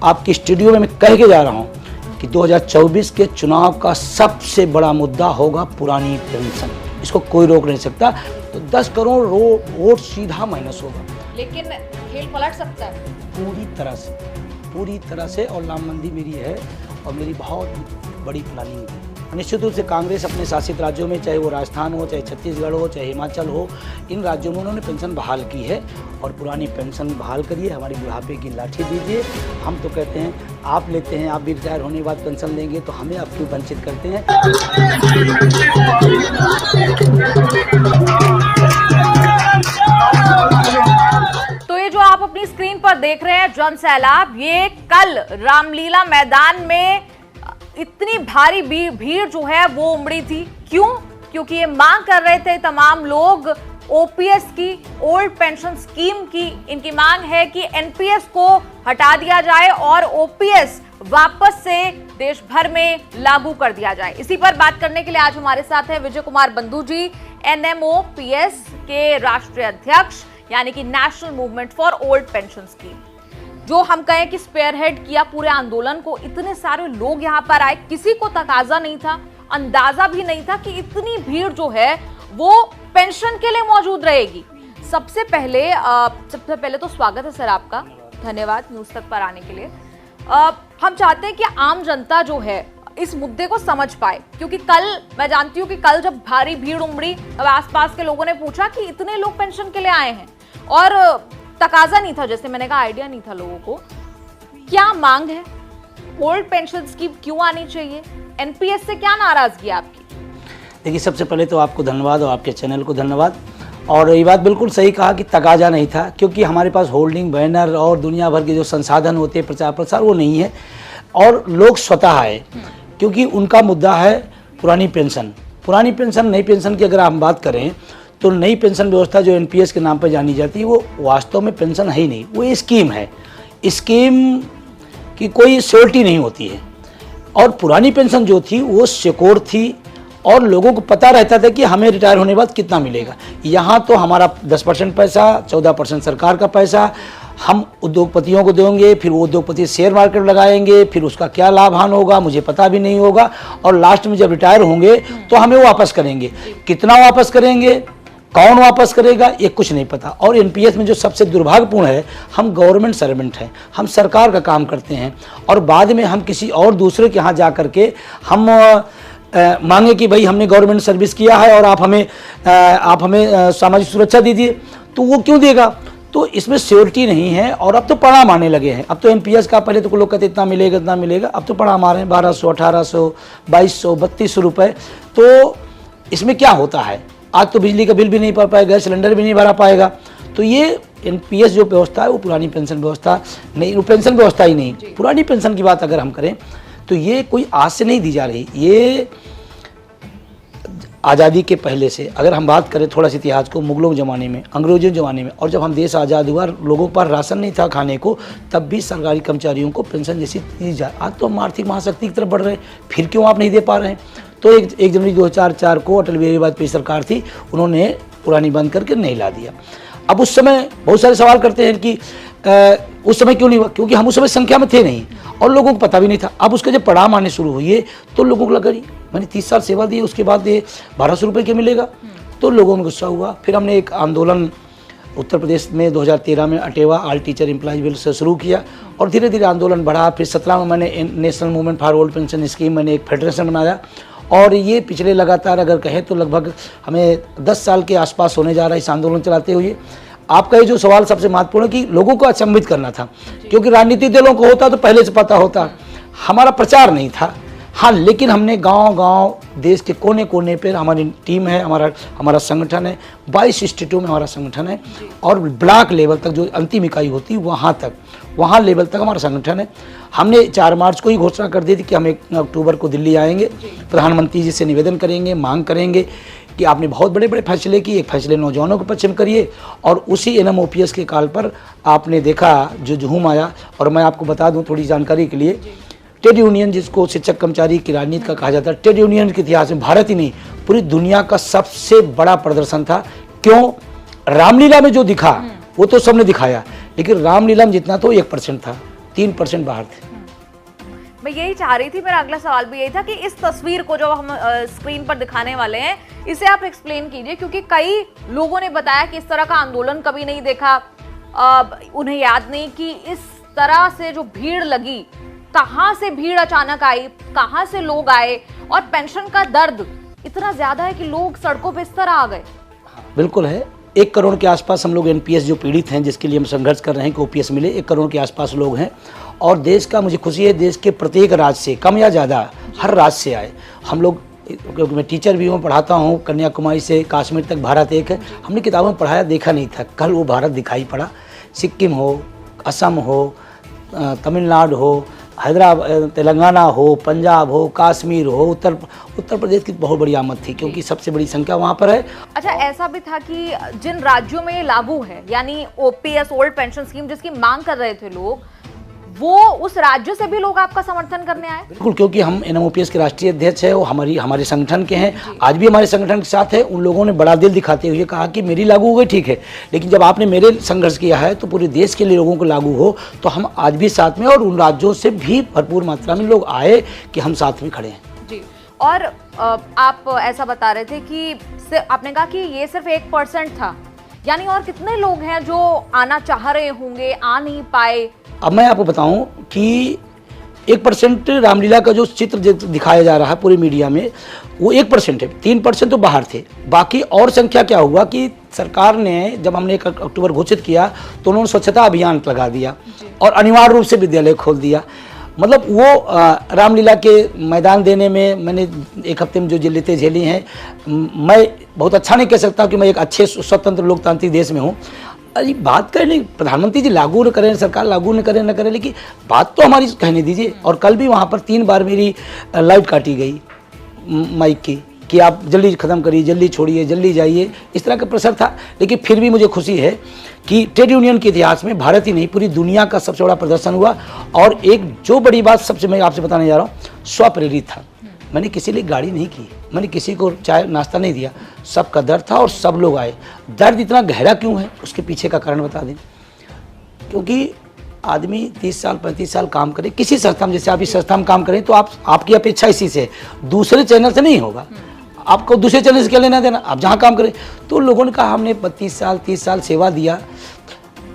आपके स्टूडियो में मैं कह के जा रहा हूँ कि 2024 के चुनाव का सबसे बड़ा मुद्दा होगा पुरानी पेंशन। इसको कोई रोक नहीं सकता। तो 10 करोड़ वोट सीधा माइनस होगा, लेकिन खेल पलट सकता है पूरी तरह से। और लामबंदी मेरी है और मेरी बहुत बड़ी प्लानिंग है। निश्चित रूप से कांग्रेस अपने शासित राज्यों में, चाहे वो राजस्थान हो, चाहे छत्तीसगढ़ हो, चाहे हिमाचल हो, इन राज्यों में उन्होंने पेंशन बहाल की है। और पुरानी पेंशन बहाल करिए, हमारी बुढ़ापे की लाठी दीजिए। हम तो कहते हैं आप लेते हैं, आप भी रिटायर होने के बाद पेंशन लेंगे, तो हमें आप क्यों वंचित करते हैं। तो ये जो आप अपनी स्क्रीन पर देख रहे हैं जन सैलाब, ये कल रामलीला मैदान में इतनी भारी भीड़ जो है वो उमड़ी थी। क्यों? क्योंकि ये मांग कर रहे थे तमाम लोग ओपीएस की, ओल्ड पेंशन स्कीम की। इनकी मांग है कि एनपीएस को हटा दिया जाए और ओपीएस वापस से देश भर में लागू कर दिया जाए। इसी पर बात करने के लिए आज हमारे साथ हैं विजय कुमार बंधु जी, एनएमओपीएस के राष्ट्रीय अध्यक्ष, यानी कि national movement for old pension scheme. जो हम कहें कि स्पेयरहेड किया पूरे आंदोलन को, इतने सारे लोग यहाँ पर आए, किसी को तकाजा नहीं था, अंदाजा भी नहीं था कि इतनी भीड़ जो है वो पेंशन के लिए मौजूद रहेगी। सबसे पहले तो स्वागत है सर आपका, धन्यवाद न्यूज तक पर आने के लिए। हम चाहते हैं कि आम जनता जो है इस मुद्दे को समझ पाए, क्योंकि कल मैं जानती हूँ कि कल जब भारी भीड़ उमड़ी, अब आसपास के लोगों ने पूछा कि इतने लोग पेंशन के लिए आए हैं और तकाजा नहीं था, जैसे मैंने कहा आइडिया नहीं था लोगों को। क्या मांग है? ओल्ड पेंशन स्कीम क्यों आनी चाहिए? एनपीएस से क्या नाराजगी है आपकी? देखिए, सबसे पहले तो आपको धन्यवाद और आपके चैनल को धन्यवाद। और ये बात बिल्कुल सही कहा कि तकाजा नहीं था, क्योंकि हमारे पास होल्डिंग बैनर और दुनिया भर के जो संसाधन होते हैं प्रचार प्रसार, वो नहीं है। और लोग स्वतः आए, क्योंकि उनका मुद्दा है पुरानी पेंशन। पुरानी पेंशन, नई पेंशन की अगर हम बात करें तो नई पेंशन व्यवस्था जो एनपीएस के नाम पर जानी जाती है, वो वास्तव में पेंशन है ही नहीं, वो स्कीम है। स्कीम की कोई श्योरिटी नहीं होती है। और पुरानी पेंशन जो थी वो सिक्योर थी और लोगों को पता रहता था कि हमें रिटायर होने के बाद कितना मिलेगा। यहाँ तो हमारा 10% पैसा, 14% सरकार का पैसा हम उद्योगपतियों को देंगे, फिर वो उद्योगपति शेयर मार्केट लगाएंगे, फिर उसका क्या लाभ हानि होगा मुझे पता भी नहीं होगा। और लास्ट में जब रिटायर होंगे तो हमें वापस करेंगे। कितना वापस करेंगे, कौन वापस करेगा, ये कुछ नहीं पता। और एनपीएस में जो सबसे दुर्भाग्यपूर्ण है, हम गवर्नमेंट सर्वेंट हैं, हम सरकार का काम करते हैं और बाद में हम किसी और दूसरे के यहाँ जा करके हम मांगे कि भाई हमने गवर्नमेंट सर्विस किया है और आप हमें सामाजिक सुरक्षा दीजिए, तो वो क्यों देगा? तो इसमें श्योरिटी नहीं है। और अब तो परिणाम आने लगे हैं। अब तो एनपीएस का, पहले तो लोग कहते इतना मिलेगा इतना मिलेगा, अब तो परिणाम आ रहे हैं 1200, 1800, 2200, 3200 रुपये। तो इसमें क्या होता है, आज तो बिजली का बिल भी नहीं भर पाएगा, गैस सिलेंडर भी नहीं भरा पाएगा। तो ये एनपीएस जो व्यवस्था है वो पुरानी पेंशन व्यवस्था नहीं, वो पेंशन व्यवस्था ही नहीं। पुरानी पेंशन की बात अगर हम करें तो ये कोई आज से नहीं दी जा रही। ये आज़ादी के पहले से, अगर हम बात करें थोड़ा सा इतिहास को, मुगलों के ज़माने में, अंग्रेजों के ज़माने में, और जब हम देश आज़ाद हुआ, लोगों पर राशन नहीं था खाने को, तब भी सरकारी कर्मचारियों को पेंशन जैसी दी जाए। आज तो हम आर्थिक महाशक्ति की तरफ बढ़ रहे हैं, फिर क्यों आप नहीं दे पा रहे हैं? तो 1 जनवरी 2004 को अटल बिहारी वाजपेयी सरकार थी, उन्होंने पुरानी बंद करके नहीं ला दिया। अब उस समय बहुत सारे सवाल करते हैं कि उस समय क्यों नहीं हुआ, क्योंकि हम उस समय संख्या में थे नहीं और लोगों को पता भी नहीं था। अब उसके जब परिणाम आने शुरू हुए तो लोगों को लगा मैंने 30 साल सेवा दी, उसके बाद ये 1200 रुपये के मिलेगा, तो लोगों में गुस्सा हुआ। फिर हमने एक आंदोलन उत्तर प्रदेश में 2013 में अटेवा ऑल टीचर एम्प्लॉयज बिल से शुरू किया और धीरे धीरे आंदोलन बढ़ा। फिर 17 में मैंने national movement for old pension scheme, मैंने एक फेडरेशन बनाया और ये पिछले लगातार अगर कहें तो लगभग हमें 10 साल के आसपास होने जा रहा है इस आंदोलन चलाते हुए। आपका ये जो सवाल सबसे महत्वपूर्ण है कि लोगों को अचंभित करना था, क्योंकि राजनीतिक दलों को होता तो पहले से पता होता, हमारा प्रचार नहीं था। हाँ, लेकिन हमने गांव-गांव देश के कोने कोने पर हमारी टीम है, हमारा संगठन है, 22 स्टेटों में हमारा संगठन है और ब्लॉक लेवल तक जो अंतिम इकाई होती है वहाँ लेवल तक हमारा संगठन है। हमने 4 मार्च को ही घोषणा कर दी थी कि हम 1 अक्टूबर को दिल्ली आएंगे, प्रधानमंत्री जी से निवेदन करेंगे, मांग करेंगे कि आपने बहुत बड़े बड़े फैसले किए, एक फैसले नौजवानों के पक्ष में करिए। और उसी एनएमओपीएस के काल पर आपने देखा जो जुहूम आया। और मैं आपको बता दूं थोड़ी जानकारी के लिए, ट्रेड यूनियन जिसको शिक्षक कर्मचारी की राजनीति का कहा जाता है, ट्रेड यूनियन के इतिहास में भारत ही नहीं पूरी दुनिया का सबसे बड़ा प्रदर्शन था। क्यों? रामलीला में जो दिखा वो तो सबने दिखाया, लेकिन रामलीला में जितना तो 1% था, 3% बाहर थे। मैं यही चाह रही थी, मेरा अगला सवाल भी यही था कि इस तस्वीर को जो हम स्क्रीन पर दिखाने वाले हैं इसे आप एक्सप्लेन कीजिए, क्योंकि कई लोगों ने बताया कि इस तरह का आंदोलन कभी नहीं देखा, उन्हें याद नहीं कि इस तरह से जो भीड़ लगी, कहां से भीड़ अचानक आई, कहां से लोग आए, और पेंशन का दर्द इतना ज्यादा है कि लोग सड़कों पे इस तरह आ गए। बिल्कुल है, 1 करोड़ के आसपास हम लोग एनपीएस जो पीड़ित हैं, जिसके लिए हम संघर्ष कर रहे हैं कि ओपीएस मिले, 1 करोड़ के आसपास लोग हैं। और देश का, मुझे खुशी है, देश के प्रत्येक राज्य से, कम या ज़्यादा, हर राज्य से आए हम लोग। क्योंकि मैं टीचर भी हूँ, पढ़ाता हूँ, कन्याकुमारी से कश्मीर तक भारत एक है। हमने किताबों में पढ़ाया, देखा नहीं था, कल वो भारत दिखाई पड़ा। सिक्किम हो, असम हो, तमिलनाडु हो, हैदराबाद, तेलंगाना हो, पंजाब हो, कश्मीर हो, उत्तर प्रदेश की बहुत बड़ी आमद थी, क्योंकि सबसे बड़ी संख्या वहाँ पर है। अच्छा, ऐसा भी था कि जिन राज्यों में ये लागू है, यानी ओपीएस, ओल्ड पेंशन स्कीम, जिसकी मांग कर रहे थे लोग, वो उस राज्य से भी लोग आपका समर्थन करने आए? बिल्कुल, क्योंकि हम एनएमओपीएस के राष्ट्रीय अध्यक्ष है, वो हमारे संगठन के हैं, आज भी हमारे संगठन के साथ है। उन लोगों ने बड़ा दिल दिखाते हुए कहा कि मेरी लागू हो गई, ठीक है, लेकिन जब आपने मेरे संघर्ष किया है तो पूरे देश के लिए लोगों को लागू हो, तो हम आज भी साथ में, और उन राज्यों से भी भरपूर मात्रा में लोग आए कि हम साथ में खड़े हैं जी। और आप ऐसा बता रहे थे कि आपने कहा कि ये सिर्फ 1% था, यानी और कितने लोग हैं जो आना चाह रहे होंगे, आ नहीं पाए? अब मैं आपको बताऊं कि 1% रामलीला का जो चित्र दिखाया जा रहा है पूरी मीडिया में, वो 1% है, 3% तो बाहर थे। बाकी और संख्या क्या हुआ कि सरकार ने, जब हमने 1 अक्टूबर घोषित किया, तो उन्होंने स्वच्छता अभियान लगा दिया और अनिवार्य रूप से विद्यालय खोल दिया। मतलब वो रामलीला के मैदान देने में मैंने 1 हफ्ते में जो जिल्लतें झेली हैं, मैं बहुत अच्छा नहीं कह सकता कि मैं एक अच्छे स्वतंत्र लोकतांत्रिक देश में हूँ। अरे बात करें, प्रधानमंत्री जी लागू न करें, सरकार लागू न करें, लेकिन बात तो हमारी कहने दीजिए। और कल भी वहाँ पर 3 बार मेरी लाइट काटी गई माइक की कि आप जल्दी ख़त्म करिए, जल्दी छोड़िए, जल्दी जाइए, इस तरह का प्रेशर था। लेकिन फिर भी मुझे खुशी है कि ट्रेड यूनियन के इतिहास में भारत ही नहीं, पूरी दुनिया का सबसे बड़ा प्रदर्शन हुआ। और एक जो बड़ी बात सबसे मैं आपसे बताने जा रहा हूँ, स्वप्रेरित था। मैंने किसी लिए गाड़ी नहीं की, मैंने किसी को चाय नाश्ता नहीं दिया, सबका दर्द था और सब लोग आए। दर्द इतना गहरा क्यों है, उसके पीछे का कारण बता दें। क्योंकि आदमी 30 साल 35 साल काम करे किसी संस्था में, जैसे आप इस संस्था में काम करें, तो आपकी अपेक्षा इसी से, दूसरे चैनल से नहीं होगा। आपको दूसरे चैनल से क्या लेना देना, आप जहाँ काम करें। तो लोगों ने कहा हमने 32 साल 30 साल सेवा दिया,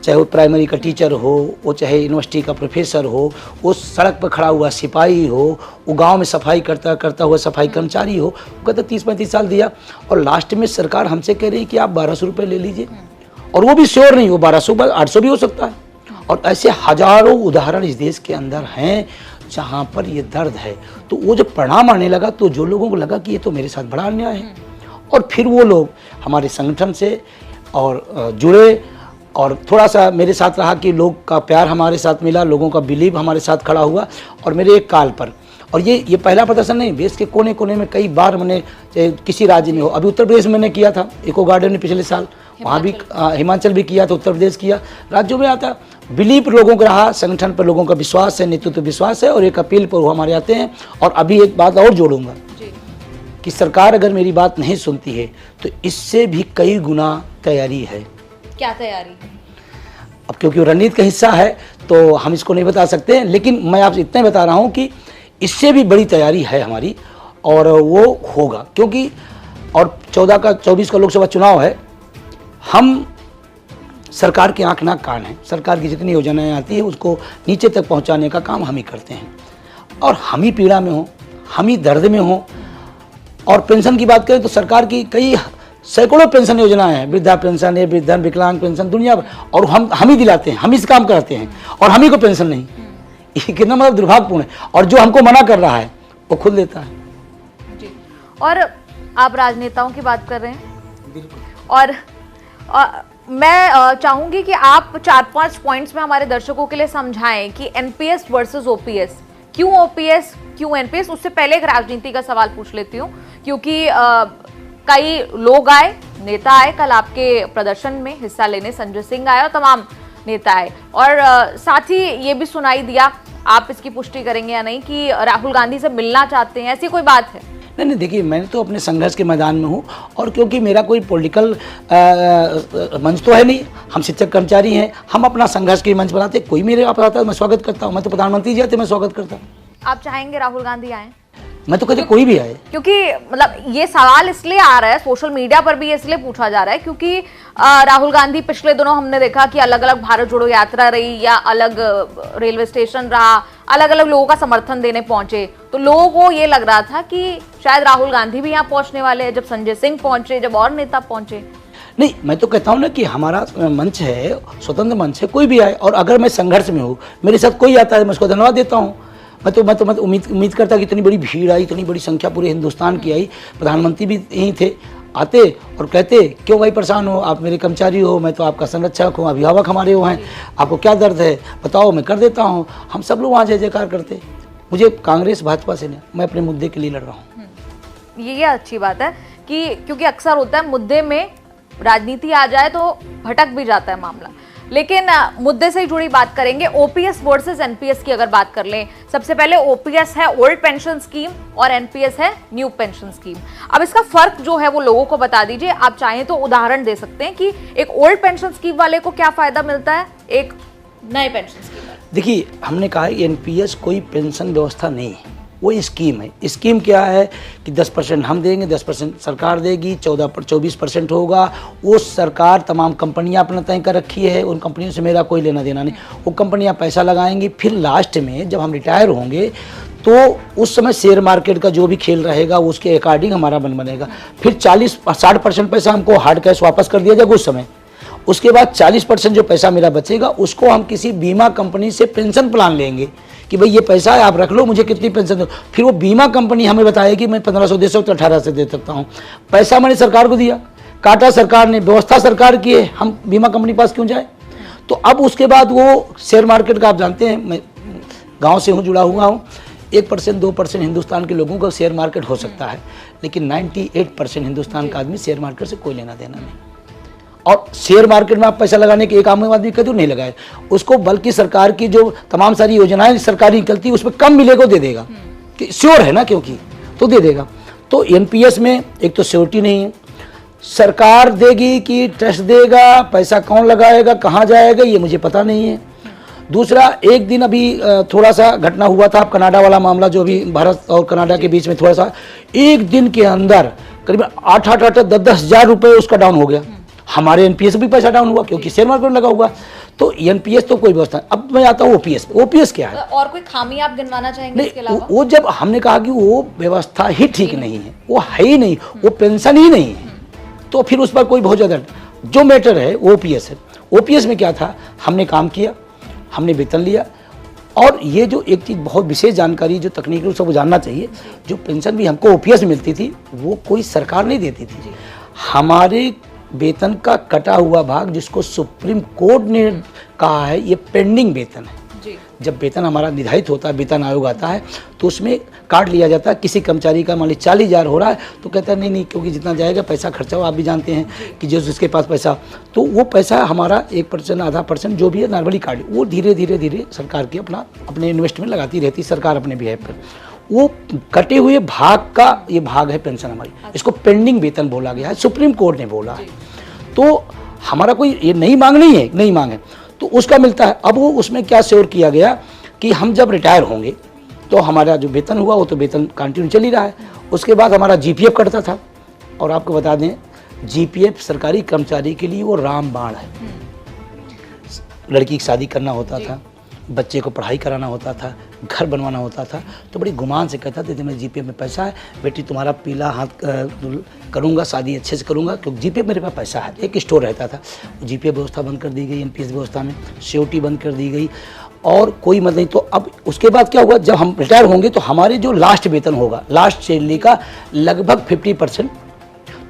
चाहे वो प्राइमरी का टीचर हो, वो चाहे यूनिवर्सिटी का प्रोफेसर हो, वो सड़क पर खड़ा हुआ सिपाही हो, वो गांव में सफाई करता हुआ सफाई कर्मचारी हो, वो कहता 30-35 साल दिया। और लास्ट में सरकार हमसे कह रही है कि आप 1200 रुपये ले लीजिए, और वो भी श्योर नहीं हो, 1200 800 भी हो सकता है। और ऐसे हजारों उदाहरण इस देश के अंदर हैं जहाँ पर ये दर्द है। तो वो जब परिणाम आने लगा, तो जो लोगों को लगा कि ये तो मेरे साथ बड़ा अन्याय है, और फिर वो लोग हमारे संगठन से और जुड़े, और थोड़ा सा मेरे साथ रहा कि लोग का प्यार हमारे साथ मिला, लोगों का बिलीव हमारे साथ खड़ा हुआ। और मेरे एक काल पर, और ये पहला प्रदर्शन नहीं, देश के कोने कोने में कई बार मैंने, किसी राज्य में हो, अभी उत्तर प्रदेश में मैंने किया था, इको गार्डन में पिछले साल, वहाँ भी हिमाचल भी किया था, उत्तर प्रदेश किया, राज्यों में आता। बिलीव लोगों का रहा, संगठन पर लोगों का विश्वास है, नेतृत्व विश्वास है, और एक अपील पर वो हमारे आते हैं। और अभी एक बात और जोड़ूंगा कि सरकार अगर मेरी बात नहीं सुनती है, तो इससे भी कई गुना तैयारी है। क्या तैयारी? अब क्योंकि वो रणनीति का हिस्सा है तो हम इसको नहीं बता सकते, लेकिन मैं आपसे इतना बता रहा हूँ कि इससे भी बड़ी तैयारी है हमारी, और वो होगा। क्योंकि और 24 का लोकसभा चुनाव है, हम सरकार की आंख नाक कान है, सरकार की जितनी योजनाएं आती है उसको नीचे तक पहुंचाने का काम हम ही करते हैं। और हम ही पीड़ा में हो, हम ही दर्द में हो। और पेंशन की बात करें तो सरकार की कई सैकड़ों पेंशन योजनाएं हैं, वृद्धा पेंशन है, वृद्धन विकलांग पेंशन, दुनिया भर, और हम ही दिलाते हैं, हम इस काम करते हैं, और हम ही को पेंशन नहीं। ये कितना मतलब दुर्भाग्यपूर्ण है। और जो हमको मना कर रहा है वो खुद लेता है जी। और आप राजनेताओं की बात कर रहे हैं, बिल्कुल। और मैं चाहूंगी कि आप 4-5 पॉइंट्स में हमारे दर्शकों के लिए समझाएं कि एनपीएस वर्सेस ओपीएस, क्यों ओपीएस क्यों एनपीएस। उससे पहले एक राजनीति का सवाल पूछ लेती हूँ, क्योंकि कई लोग आए, नेता आए कल आपके प्रदर्शन में हिस्सा लेने, संजय सिंह आए और तमाम नेता आए, और साथ ही ये भी सुनाई दिया, आप इसकी पुष्टि करेंगे या नहीं, कि राहुल गांधी से मिलना चाहते हैं, ऐसी कोई बात है? नहीं नहीं, देखिए मैंने तो अपने संघर्ष के मैदान में हूँ, और क्योंकि मेरा कोई पॉलिटिकल मंच तो है नहीं, हम शिक्षक कर्मचारी हैं, हम अपना संघर्ष के मंच बनाते, कोई मेरे आप आता है मैं स्वागत करता हूँ, मैं तो प्रधानमंत्री जी आते मैं स्वागत करता हूँ। आप चाहेंगे राहुल गांधी आए? मैं तो कहते कोई भी आए, क्योंकि मतलब ये सवाल इसलिए आ रहा है, सोशल मीडिया पर भी इसलिए पूछा जा रहा है क्योंकि राहुल गांधी पिछले दिनों हमने देखा कि अलग अलग भारत जोड़ो यात्रा रही या अलग रेलवे स्टेशन रहा, अलग अलग लोगों का समर्थन देने पहुंचे, तो लोगों को ये लग रहा था कि शायद राहुल गांधी भी यहाँ पहुंचने वाले हैं। जब संजय सिंह पहुंचे, जब और नेता पहुंचे, नहीं मैं तो कहता हूँ ना कि हमारा मंच है, स्वतंत्र मंच है, कोई भी आए, और अगर मैं संघर्ष में हूँ, मेरे साथ कोई आता है मैं उसको धन्यवाद देता हूँ। मैं तो उम्मीद करता कि इतनी बड़ी भीड़ आई, इतनी बड़ी संख्या पूरे हिंदुस्तान की आई, प्रधानमंत्री भी यहीं थे, आते और कहते क्यों भाई परेशान हो, आप मेरे कर्मचारी हो, मैं तो आपका संरक्षक हूँ, अभिभावक हमारे वो हैं, आपको क्या दर्द है बताओ मैं कर देता हूँ। हम सब लोग वहाँ जय जयकार करते। मुझे कांग्रेस भाजपा से नहीं, मैं अपने मुद्दे के लिए लड़ रहा हूँ। ये अच्छी बात है कि क्योंकि अक्सर होता है मुद्दे में राजनीति आ जाए तो भटक भी जाता है मामला, लेकिन मुद्दे से ही जुड़ी बात करेंगे। ओपीएस वर्सेस एनपीएस की अगर बात कर लें, सबसे पहले ओपीएस है ओल्ड पेंशन स्कीम और एनपीएस है न्यू पेंशन स्कीम। अब इसका फर्क जो है वो लोगों को बता दीजिए। आप चाहें तो उदाहरण दे सकते हैं कि एक ओल्ड पेंशन स्कीम वाले को क्या फायदा मिलता है एक नए पेंशन स्कीम वाले। देखिए हमने कहा एनपीएस कोई पेंशन व्यवस्था नहीं है, वो स्कीम है। स्कीम क्या है कि 10% हम देंगे, 10% सरकार देगी, 24% होगा। वो सरकार तमाम कंपनियां अपना तय कर रखी है, उन कंपनियों से मेरा कोई लेना देना नहीं। वो कंपनियां पैसा लगाएंगी, फिर लास्ट में जब हम रिटायर होंगे तो उस समय शेयर मार्केट का जो भी खेल रहेगा उसके अकॉर्डिंग हमारा बनेगा। फिर 40-60% पैसा हमको हार्ड कैश वापस कर दिया जाएगा उस समय। उसके बाद 40% जो पैसा मेरा बचेगा उसको हम किसी बीमा कंपनी से पेंशन प्लान लेंगे कि भाई ये पैसा है आप रख लो, मुझे कितनी पेंशन दो। फिर वो बीमा कंपनी हमें बताएगी मैं 1500 दे सकता हूँ, 1800 दे सकता हूँ। पैसा मैंने सरकार को दिया, काटा सरकार ने, व्यवस्था सरकार की है, हम बीमा कंपनी पास क्यों जाए। तो अब उसके बाद वो शेयर मार्केट का आप जानते हैं, मैं गाँव से हूँ, जुड़ा हुआ हूँ, 1% 2% हिंदुस्तान के लोगों का शेयर मार्केट हो सकता है, लेकिन 98% हिंदुस्तान का आदमी शेयर मार्केट से कोई लेना देना नहीं। और शेयर मार्केट में आप पैसा लगाने के एक आम आदमी कहते नहीं लगाए उसको, बल्कि सरकार की जो तमाम सारी योजनाएं सरकारी निकलती है उसमें कम मिलेगा दे देगा, कि श्योर है ना क्योंकि तो दे देगा। तो एनपीएस में एक तो श्योरिटी नहीं है, सरकार देगी कि ट्रस्ट देगा, पैसा कौन लगाएगा कहाँ जाएगा ये मुझे पता नहीं है। दूसरा, एक दिन अभी थोड़ा सा घटना हुआ था, कनाडा वाला मामला जो अभी भारत और कनाडा के बीच में थोड़ा सा, एक दिन के अंदर करीबन 8-10 हज़ार रुपये उसका डाउन हो गया। हमारे एनपीएस भी पैसा डाउन हुआ क्योंकि शेयर मार्केट लगा हुआ। तो एनपीएस तो कोई व्यवस्था। अब मैं आता हूँ ओपीएस। ओपीएस क्या है और कोई खामी आप गिनवाना चाहेंगे इसके अलावा? वो जब हमने कहा कि वो व्यवस्था ही ठीक नहीं है, वो है ही नहीं, वो पेंशन ही नहीं है, तो फिर उस पर कोई बहुत ज़्यादा जो मैटर है वो ओपीएस है। ओपीएस में क्या था, हमने काम किया, हमने वेतन लिया, और ये जो एक चीज़ बहुत विशेष जानकारी जो तकनीकी रूप से वो जानना चाहिए, जो पेंशन भी हमको ओपीएस में मिलती थी वो कोई सरकार नहीं देती थी। हमारे वेतन का कटा हुआ भाग जिसको सुप्रीम कोर्ट ने कहा है ये पेंडिंग वेतन है जी। जब वेतन हमारा निर्धारित होता है, वेतन आयोग आता है तो उसमें काट लिया जाता है। किसी कर्मचारी का मान ली 40,000 हो रहा है तो कहता है नहीं क्योंकि जितना जाएगा पैसा खर्चा हो, आप भी जानते हैं कि जो जिसके पास पैसा, तो वो पैसा हमारा 1% आधा % जो भी है नॉर्मली काट, वो धीरे धीरे सरकार की अपने इन्वेस्टमेंट लगाती रहती सरकार अपने बिहेव पर। वो कटे हुए भाग का ये भाग है पेंशन हमारी, इसको पेंडिंग वेतन बोला गया है, सुप्रीम कोर्ट ने बोला है। तो हमारा कोई ये नई मांग नहीं है, नई मांग है तो उसका मिलता है। अब वो उसमें क्या श्योर किया गया कि हम जब रिटायर होंगे तो हमारा जो वेतन हुआ वो तो वेतन कंटिन्यू चल ही रहा है। उसके बाद हमारा जीपीएफ कटता था, और आपको बता दें जीपीएफ सरकारी कर्मचारी के लिए वो रामबाण है। लड़की की शादी करना होता था, बच्चे को पढ़ाई कराना होता था, घर बनवाना होता था, तो बड़ी गुमान से कहता था मेरे जीपीएफ में पैसा है, बेटी तुम्हारा पीला हाथ करूँगा, शादी अच्छे से करूँगा, क्योंकि जीपीएफ मेरे पास पैसा है। एक स्टोर रहता था, जीपीएफ व्यवस्था बंद कर दी गई, एनपीएस व्यवस्था में सिक्योरिटी बंद कर दी गई, और कोई मत नहीं। तो अब उसके बाद क्या हुआ, जब हम रिटायर होंगे तो हमारे जो लास्ट वेतन होगा, लास्ट सैलरी का लगभग 50%,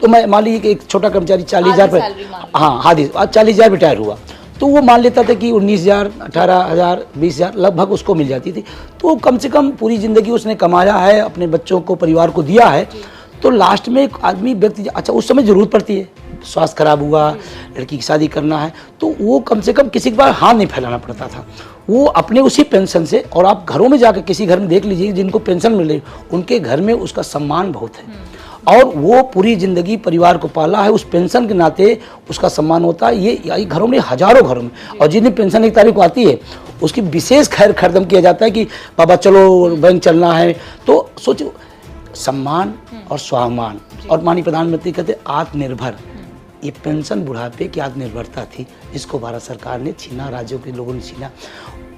तो मैं मान लीजिए कि एक छोटा कर्मचारी 40,000, हाँ आधी 40,000 रिटायर हुआ तो वो मान लेता था कि 19,000, 18,000, 20,000 लगभग उसको मिल जाती थी। तो कम से कम पूरी ज़िंदगी उसने कमाया है, अपने बच्चों को परिवार को दिया है, तो लास्ट में एक आदमी व्यक्ति, अच्छा उस समय ज़रूरत पड़ती है, स्वास्थ्य खराब हुआ, लड़की की शादी करना है, तो वो कम से कम किसी के पास हाथ नहीं फैलाना पड़ता था। वो अपने उसी पेंशन से, और आप घरों में जाकर किसी घर में देख लीजिए जिनको पेंशन मिल रही उनके घर में उसका सम्मान बहुत है, और वो पूरी ज़िंदगी परिवार को पाला है, उस पेंशन के नाते उसका सम्मान होता है। ये घरों में, हजारों घरों में, और जिन दिन पेंशन 1 तारीख को आती है उसकी विशेष खैर खर्दम किया जाता है कि बाबा चलो बैंक चलना है। तो सोचो, सम्मान और स्वाभिमान, और माननीय प्रधानमंत्री कहते आत्मनिर्भर, ये पेंशन बुढ़ापे की आत्मनिर्भरता थी जिसको भारत सरकार ने छीना, राज्यों के लोगों ने छीना,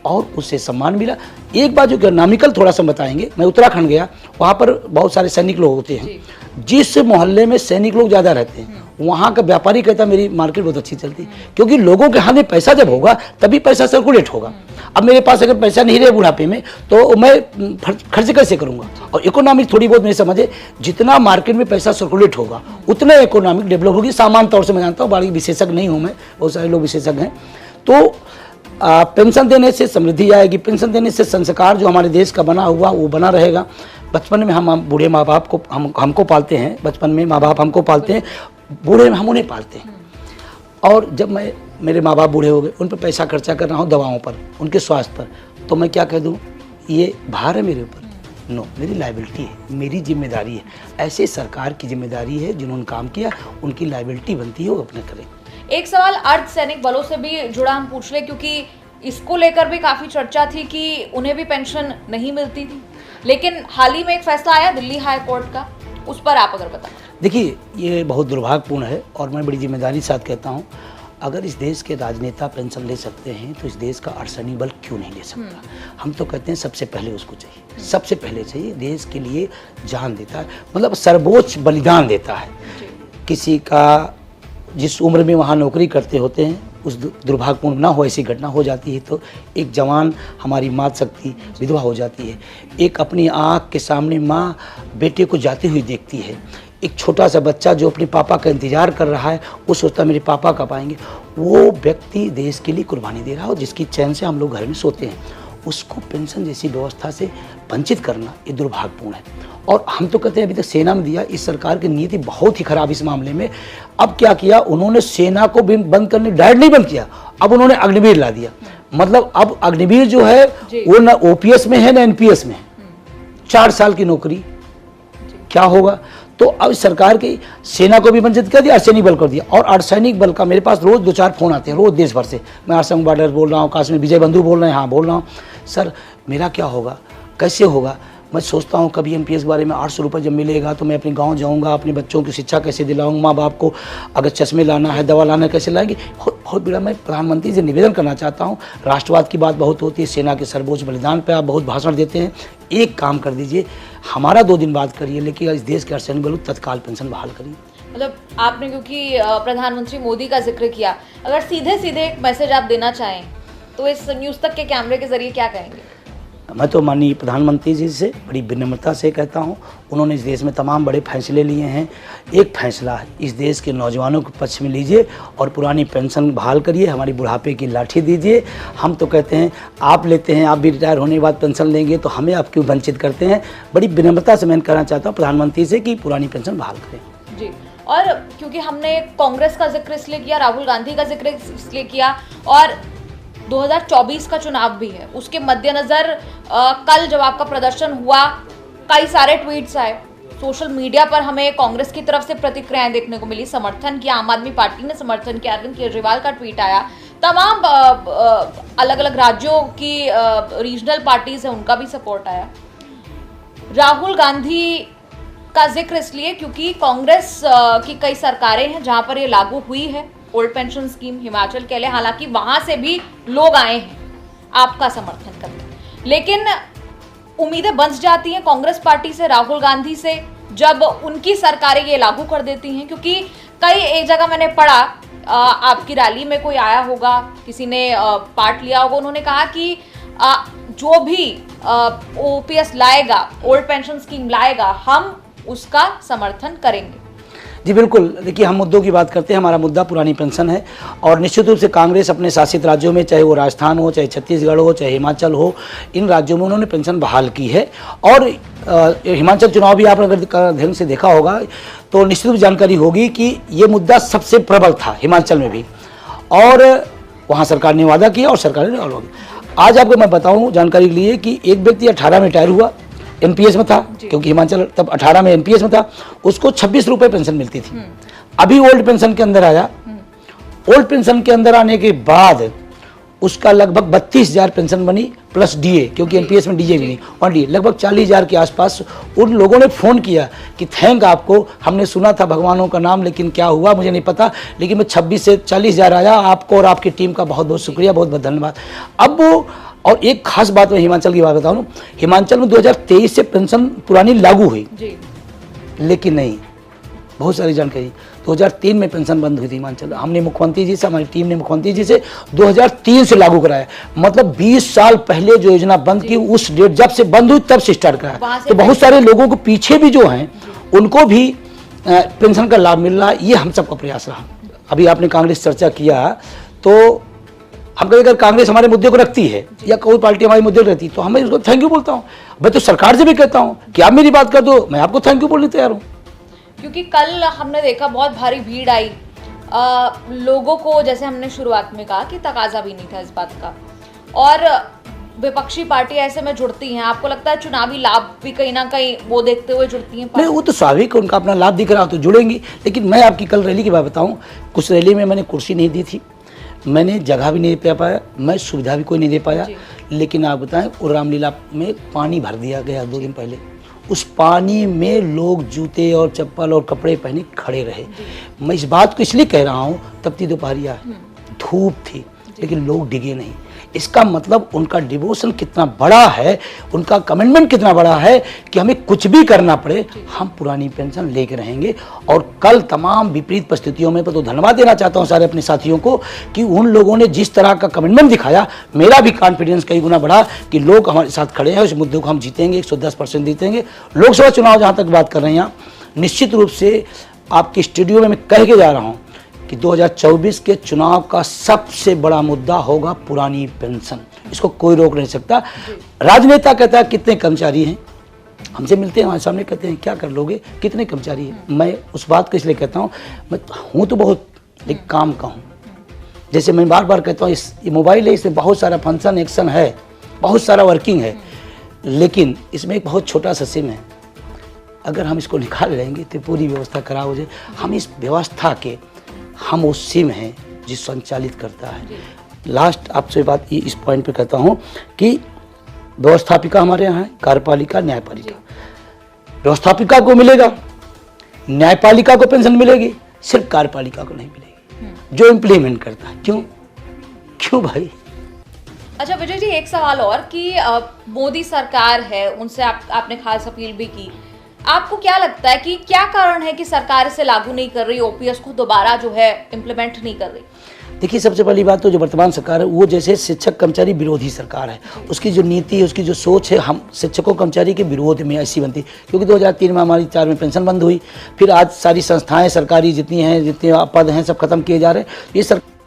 और उससे सम्मान मिला। एक बात जो इकोनॉमिकल थोड़ा सा बताएंगे, मैं उत्तराखंड गया, वहाँ पर बहुत सारे सैनिक लोग होते हैं, जिस मोहल्ले में सैनिक लोग ज़्यादा रहते हैं वहाँ का व्यापारी कहता है मेरी मार्केट बहुत अच्छी चलती है, क्योंकि लोगों के हाथ में पैसा जब होगा तभी पैसा सर्कुलेट होगा। अब मेरे पास अगर पैसा नहीं रहे बुढ़ापे में तो मैं खर्च कैसे करूँगा? और इकोनॉमिक थोड़ी बहुत मेरी समझ है, जितना मार्केट में पैसा सर्कुलेट होगा उतना इकोनॉमिक डेवलप होगी। सामान्य तौर से मैं जानता हूँ, बड़ी विशेषज्ञ नहीं हूँ मैं, बहुत सारे लोग विशेषज्ञ हैं। तो पेंशन देने से समृद्धि आएगी, पेंशन देने से संस्कार जो हमारे देश का बना हुआ वो बना रहेगा। बचपन में हम बूढ़े माँ बाप को हमको पालते हैं, बचपन में माँ बाप हमको पालते हैं, बूढ़े में हम उन्हें पालते हैं। और जब मेरे माँ बाप बूढ़े हो गए, उन पर पैसा खर्चा कर रहा हूँ दवाओं पर, उनके स्वास्थ्य पर, तो मैं क्या कह दूँ ये भार है मेरे ऊपर? नो, मेरी लायबिलिटी है, मेरी जिम्मेदारी है। ऐसे सरकार की जिम्मेदारी है, जिन्होंने काम किया उनकी लायबिलिटी बनती है वो अपने करें। एक सवाल अर्धसैनिक बलों से भी जुड़ा हम पूछ ले, क्योंकि इसको लेकर भी काफी चर्चा थी कि उन्हें भी पेंशन नहीं मिलती थी, लेकिन हाल ही में एक फैसला आया दिल्ली हाई कोर्ट का, उस पर आप अगर बताएं। देखिए, ये बहुत दुर्भाग्यपूर्ण है, और मैं बड़ी जिम्मेदारी के साथ कहता हूँ, अगर इस देश के राजनेता पेंशन ले सकते हैं तो इस देश का अर्धसैनिक बल क्यों नहीं ले सकता? हम तो कहते हैं सबसे पहले उसको चाहिए, सबसे पहले चाहिए। देश के लिए जान देता है, मतलब सर्वोच्च बलिदान देता है। किसी का जिस उम्र में वहाँ नौकरी करते होते हैं, उस दुर्भाग्यपूर्ण ना हो ऐसी घटना हो जाती है तो एक जवान हमारी मात शक्ति विधवा हो जाती है। एक अपनी आँख के सामने माँ बेटे को जाती हुई देखती है। एक छोटा सा बच्चा जो अपने पापा का इंतजार कर रहा है, वो सोचता है मेरे पापा कब आएंगे। वो व्यक्ति देश के लिए कुर्बानी दे रहा है, और जिसकी चैन से हम लोग घर में सोते हैं, उसको पेंशन जैसी व्यवस्था से वंचित करना ये दुर्भाग्यपूर्ण है। और हम तो कहते हैं अभी तक सेना में दिया, इस सरकार की नीति बहुत ही खराब इस मामले में। अब क्या किया उन्होंने, सेना को भी बंद करने, डायरेक्ट नहीं बंद किया, अब उन्होंने अग्निवीर ला दिया। मतलब अब अग्निवीर जो है वो ना ओपीएस में है ना एनपीएस में है, 4 साल की नौकरी, क्या होगा? तो अब सरकार की सेना को भी वंचित कर दिया, अर्धसैनिक बल कर दिया। और अर्धसैनिक बल का मेरे पास रोज 2-4 फोन आते हैं, रोज देश भर से। मैं आसंग बॉर्डर बोल रहा हूँ, काश्मीर विजय बंधु बोल रहे हैं, हाँ बोल रहा हूँ। सर मेरा क्या होगा, कैसे होगा? मैं सोचता हूँ कभी एमपीएस के बारे में 800 रुपये जब मिलेगा तो मैं अपने गांव जाऊँगा, अपने बच्चों की शिक्षा कैसे दिलाऊँगा, माँ बाप को अगर चश्मे लाना है, दवा लाना है, कैसे लाएंगे? बहुत बड़ा मैं प्रधानमंत्री से निवेदन करना चाहता हूँ। राष्ट्रवाद की बात बहुत होती है, सेना के सर्वोच्च बलिदान पर आप बहुत भाषण देते हैं, एक काम कर दीजिए, हमारा 2 दिन बाद करिए, लेकिन इस देश के अर्धसैनिक बलों तत्काल पेंशन बहाल करिए। मतलब आपने क्योंकि प्रधानमंत्री मोदी का जिक्र किया, अगर सीधे सीधे एक मैसेज आप देना चाहें तो इस न्यूज़ तक के कैमरे के जरिए क्या कहेंगे? मैं तो माननीय प्रधानमंत्री जी से बड़ी विनम्रता से कहता हूं, उन्होंने इस देश में तमाम बड़े फैसले लिए हैं। एक फैसला इस देश के नौजवानों के पक्ष में लीजिए और पुरानी पेंशन बहाल करिए, हमारी बुढ़ापे की लाठी दीजिए। हम तो कहते हैं आप लेते हैं, आप भी रिटायर होने के बाद पेंशन लेंगे तो हमें आप क्यों वंचित करते हैं? बड़ी विनम्रता से मैं कहना चाहता हूँ प्रधानमंत्री से कि पुरानी पेंशन बहाल करें। जी, और क्योंकि हमने कांग्रेस का जिक्र इसलिए किया, राहुल गांधी का जिक्र इसलिए किया, और 2024 का चुनाव भी है, उसके मद्देनजर कल जब आपका प्रदर्शन हुआ कई सारे ट्वीट्स आए, सोशल मीडिया पर हमें कांग्रेस की तरफ से प्रतिक्रियाएं देखने को मिली, समर्थन किया, आम आदमी पार्टी ने समर्थन किया, अरविंद केजरीवाल का ट्वीट आया, तमाम अलग अलग राज्यों की रीजनल पार्टीज है उनका भी सपोर्ट आया। राहुल गांधी का जिक्र इसलिए क्योंकि कांग्रेस की कई सरकारें हैं जहां पर ये लागू हुई है, ओल्ड पेंशन स्कीम, हिमाचल के लिए, हालांकि वहां से भी लोग आए हैं आपका समर्थन करने, लेकिन उम्मीदें बंध जाती हैं कांग्रेस पार्टी से, राहुल गांधी से, जब उनकी सरकारें ये लागू कर देती हैं। क्योंकि कई एक जगह मैंने पढ़ा, आपकी रैली में कोई आया होगा, किसी ने पार्ट लिया होगा, उन्होंने कहा कि जो भी ओपीएस लाएगा, ओल्ड पेंशन स्कीम लाएगा, हम उसका समर्थन करेंगे। जी बिल्कुल, देखिए हम मुद्दों की बात करते हैं, हमारा मुद्दा पुरानी पेंशन है और निश्चित रूप से कांग्रेस अपने शासित राज्यों में, चाहे वो राजस्थान हो, चाहे छत्तीसगढ़ हो, चाहे हिमाचल हो, इन राज्यों में उन्होंने पेंशन बहाल की है। और हिमाचल चुनाव भी आपने अगर ध्यान से देखा होगा तो निश्चित रूप से जानकारी होगी कि ये मुद्दा सबसे प्रबल था हिमाचल में भी, और वहाँ सरकार ने वादा किया और सरकार ने आज आपको मैं बताऊं जानकारी के लिए कि एक व्यक्ति 18 में रिटायर हुआ, एनपीएस में था, क्योंकि हिमाचल तब 18 में एनपीएस में था, उसको 26 रुपए पेंशन मिलती थी। अभी ओल्ड पेंशन के अंदर आया, ओल्ड पेंशन के अंदर आने के बाद उसका लगभग 32,000 पेंशन बनी प्लस डीए, क्योंकि एनपीएस में डीए भी नहीं, और डीए लगभग 40,000 के आसपास। उन लोगों ने फ़ोन किया कि थैंक आपको, हमने सुना था भगवानों का नाम, लेकिन क्या हुआ मुझे नहीं पता, लेकिन मैं 26 से 40,000 आया। आपको और आपकी टीम का बहुत बहुत शुक्रिया, बहुत बहुत धन्यवाद। अब वो, और एक खास बात मैं हिमाचल की बात बताऊँ, हिमाचल में 2023 से पेंशन पुरानी लागू हुई, लेकिन नहीं, बहुत सारी जानकारी 2003 में पेंशन बंद हुई थी हिमाचल। हमने मुख्यमंत्री जी से, हमारी टीम ने मुख्यमंत्री जी से 2003 से लागू कराया, मतलब 20 साल पहले जो योजना बंद की, उस डेट जब से बंद हुई तब से स्टार्ट कराया। तो बहुत सारे लोगों को पीछे भी जो हैं उनको भी पेंशन का लाभ मिल रहा है। ये हम सबका प्रयास रहा। अभी आपने कांग्रेस चर्चा किया, तो हम कभी अगर कांग्रेस हमारे मुद्दे को रखती है या कोई पार्टी हमारे मुद्दे को रखती है, तो हमें उसको थैंक यू बोलता हूँ। मैं तो सरकार से भी कहता हूँ कि आप मेरी बात कर दो, मैं आपको थैंक यू बोलने तैयार हूँ। क्योंकि कल हमने देखा बहुत भारी भीड़ आई, लोगों को, जैसे हमने शुरुआत में कहा कि तकाजा भी नहीं था इस बात का, और विपक्षी पार्टी ऐसे में जुड़ती हैं। आपको लगता है चुनावी लाभ भी कहीं ना कहीं वो देखते हुए जुड़ती हैं? नहीं, वो तो स्वाभाविक है, उनका अपना लाभ दिख रहा हो तो जुड़ेंगी। लेकिन मैं आपकी कल रैली की बात बताऊं, कुछ रैली में मैंने कुर्सी नहीं दी थी, मैंने जगह भी नहीं दे पाया, मैं सुविधा भी कोई नहीं दे पाया। लेकिन आप बताएं, और रामलीला में पानी भर दिया गया 2 दिन पहले, उस पानी में लोग जूते और चप्पल और कपड़े पहने खड़े रहे। मैं इस बात को इसलिए कह रहा हूँ, तपती दोपहरिया धूप थी, लेकिन लोग डिगे नहीं। इसका मतलब उनका डिवोशन कितना बड़ा है, उनका कमिटमेंट कितना बड़ा है कि हमें कुछ भी करना पड़े, हम पुरानी पेंशन लेके रहेंगे। और कल तमाम विपरीत परिस्थितियों में तो धन्यवाद देना चाहता हूं सारे अपने साथियों को कि उन लोगों ने जिस तरह का कमिटमेंट दिखाया, मेरा भी कॉन्फिडेंस कई गुना बढ़ा कि लोग हमारे साथ खड़े हैं, उस मुद्दे को हम जीतेंगे, 110% जीतेंगे। लोकसभा चुनाव जहाँ तक बात कर रहे हैं, निश्चित रूप से आपके स्टूडियो में मैं कह के जा रहा हूँ कि 2024 के चुनाव का सबसे बड़ा मुद्दा होगा पुरानी पेंशन। इसको कोई रोक नहीं सकता। राजनेता कहता है कितने कर्मचारी हैं, हमसे मिलते हैं, हमारे सामने कहते हैं क्या कर लोगे, कितने कर्मचारी हैं। मैं उस बात को इसलिए कहता हूँ, मैं हूँ तो बहुत, लेकिन काम का हूँ। जैसे मैं बार बार कहता हूँ, इस मोबाइल है, इसमें बहुत सारा फंक्शन एक्शन है, बहुत सारा वर्किंग है, लेकिन इसमें एक बहुत छोटा सा सिम है। अगर हम इसको निकाल लेंगे तो पूरी व्यवस्था खराब हो जाए। हम इस व्यवस्था के, हम वो सिम हैं जो संचालित करता है। लास्ट आपसे बात ये इस पॉइंट पे कहता हूँ कि व्यवस्थापिका हमारे यहाँ है, कार्यपालिका, न्यायपालिका। व्यवस्थापिका को मिलेगा, न्यायपालिका को पेंशन मिलेगी, सिर्फ कार्यपालिका को नहीं मिलेगी जो इम्प्लीमेंट करता है। क्यों भाई? अच्छा विजय जी, एक सवाल और कि मोदी सरकार है, उनसे आपने खास अपील भी की, आपको क्या लगता है कि क्या कारण है कि सरकार इसे लागू नहीं कर रही, ओपीएस को दोबारा जो है इम्प्लीमेंट नहीं कर रही? देखिए, सबसे पहली बात तो जो वर्तमान सरकार है वो जैसे शिक्षक कर्मचारी विरोधी सरकार है, उसकी जो नीति है, उसकी जो सोच है, हम शिक्षकों कर्मचारी के विरोध में ऐसी बनती। क्योंकि 2003 में हमारी 4 में पेंशन बंद हुई, फिर आज सारी संस्थाएं सरकारी जितनी हैं, जितने पद हैं, सब खत्म किए जा रहे हैं। ये